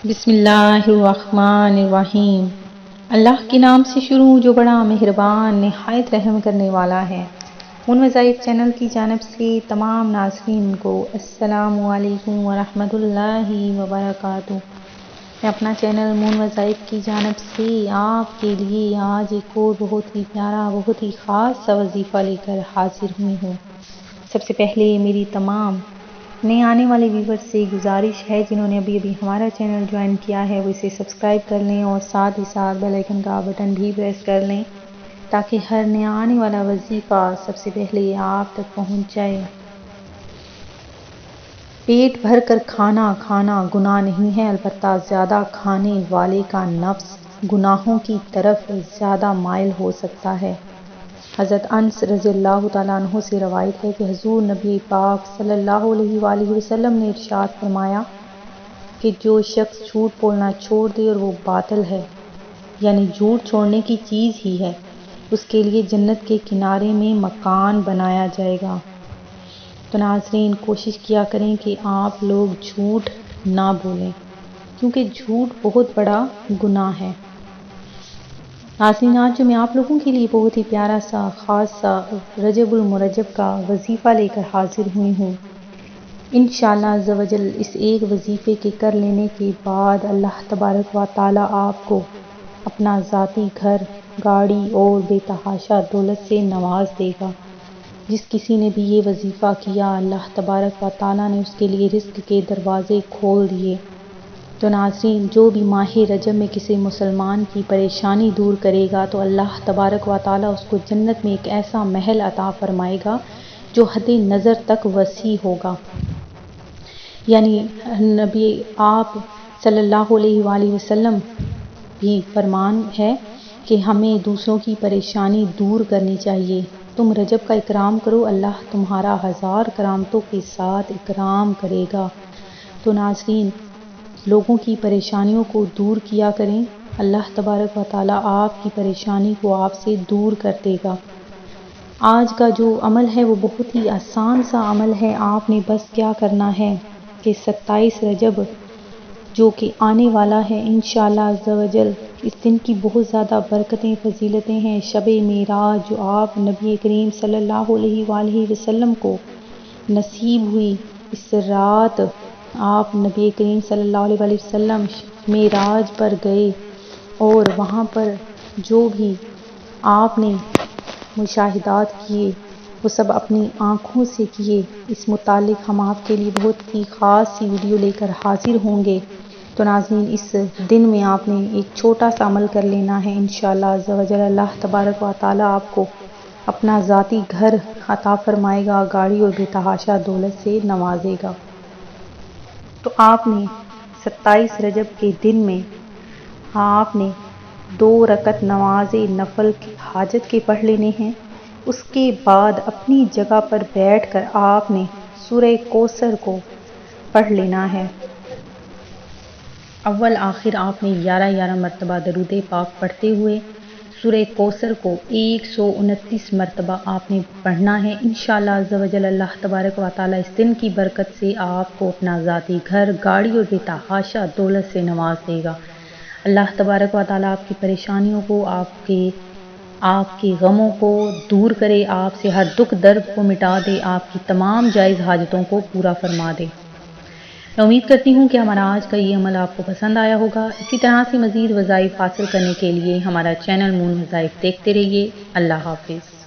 بسم اللہ الرحمن الرحیم۔ اللہ کے نام سے شروع جو بڑا مہربان نہایت رحم کرنے والا ہے۔ مون وظائف چینل کی جانب سے تمام ناظرین کو السلام علیکم ورحمۃ اللہ وبرکاتہ۔ میں اپنا چینل مون وظائف کی جانب سے آپ کے لیے آج ایک اور بہت ہی پیارا بہت ہی خاص سا وظیفہ لے کر حاضر ہوئی ہوں۔ سب سے پہلے میری تمام نئے آنے والے ویور سے گزارش ہے جنہوں نے ابھی ہمارا چینل جوائن کیا ہے وہ اسے سبسکرائب کر لیں اور ساتھ ہی ساتھ بیل آئیکن کا بٹن بھی پریس کر لیں تاکہ ہر نیا آنے والا وظیفہ سب سے پہلے آپ تک پہنچ جائے۔ پیٹ بھر کر کھانا کھانا گناہ نہیں ہے، البتہ زیادہ کھانے والے کا نفس گناہوں کی طرف زیادہ مائل ہو سکتا ہے۔ حضرت انس رضی اللہ تعالیٰ عنہ سے روایت ہے کہ حضور نبی پاک صلی اللہ علیہ وآلہ وسلم نے ارشاد فرمایا کہ جو شخص جھوٹ بولنا چھوڑ دے اور وہ باطل ہے، یعنی جھوٹ چھوڑنے کی چیز ہی ہے، اس کے لیے جنت کے کنارے میں مکان بنایا جائے گا۔ تو ناظرین کوشش کیا کریں کہ آپ لوگ جھوٹ نہ بولیں کیونکہ جھوٹ بہت بڑا گناہ ہے۔ ناظرین آج جو میں آپ لوگوں کے لیے بہت ہی پیارا سا خاص سا رجب المرجب کا وظیفہ لے کر حاضر ہوئی ہوں۔ انشاءاللہ عز و جل اس ایک وظیفے کے کر لینے کے بعد اللہ تبارک و تعالیٰ آپ کو اپنا ذاتی گھر، گاڑی اور بے تحاشا دولت سے نواز دے گا۔ جس کسی نے بھی یہ وظیفہ کیا اللہ تبارک و تعالیٰ نے اس کے لیے رزق کے دروازے کھول دیے۔ تو ناظرین جو بھی ماہ رجب میں کسی مسلمان کی پریشانی دور کرے گا تو اللہ تبارک و تعالیٰ اس کو جنت میں ایک ایسا محل عطا فرمائے گا جو حد نظر تک وسیع ہوگا۔ یعنی نبی آپ صلی اللہ علیہ وآلہ وسلم بھی فرمان ہے کہ ہمیں دوسروں کی پریشانی دور کرنی چاہیے۔ تم رجب کا اکرام کرو، اللہ تمہارا 1000 کرامتوں کے ساتھ اکرام کرے گا۔ تو ناظرین لوگوں کی پریشانیوں کو دور کیا کریں، اللہ تبارک و تعالیٰ آپ کی پریشانی کو آپ سے دور کر دے گا۔ آج کا جو عمل ہے وہ بہت ہی آسان سا عمل ہے۔ آپ نے بس کیا کرنا ہے کہ 27 رجب جو کہ آنے والا ہے انشاءاللہ عز و جل، اس دن کی بہت زیادہ برکتیں فضیلتیں ہیں۔ شب معراج جو آپ نبی کریم صلی اللہ علیہ وآلہ وسلم کو نصیب ہوئی، اس رات آپ نبی کریم صلی اللہ علیہ وآلہ وسلم معراج پر گئے اور وہاں پر جو بھی آپ نے مشاہدات کیے وہ سب اپنی آنکھوں سے کیے۔ اس متعلق ہم آپ کے لیے بہت ہی خاص سی ویڈیو لے کر حاضر ہوں گے۔ تو ناظرین اس دن میں آپ نے ایک چھوٹا سا عمل کر لینا ہے، انشاءاللہ عز و جل اللہ تبارک و تعالیٰ آپ کو اپنا ذاتی گھر عطا فرمائے گا، گاڑی اور بے تحاشا دولت سے نوازے گا۔ تو آپ نے 27 رجب کے دن میں آپ نے 2 رکعت نماز نفل حاجت کے پڑھ لینے ہیں۔ اس کے بعد اپنی جگہ پر بیٹھ کر آپ نے سورہ کوثر کو پڑھ لینا ہے۔ اول آخر آپ نے 11 مرتبہ درود پاک پڑھتے ہوئے سورہ کوثر کو 129 مرتبہ آپ نے پڑھنا ہے۔ انشاءاللہ عز و جل اللہ تبارک و تعالیٰ اس دن کی برکت سے آپ کو اپنا ذاتی گھر، گاڑی اور بے تحاشا دولت سے نواز دے گا۔ اللہ تبارک و تعالیٰ آپ کی پریشانیوں کو، آپ کے غموں کو دور کرے، آپ سے ہر دکھ درد کو مٹا دے، آپ کی تمام جائز حاجتوں کو پورا فرما دے۔ میں امید کرتی ہوں کہ ہمارا آج کا یہ عمل آپ کو پسند آیا ہوگا۔ اسی طرح سے مزید وظائف حاصل کرنے کے لیے ہمارا چینل مون وظائف دیکھتے رہیے۔ اللہ حافظ۔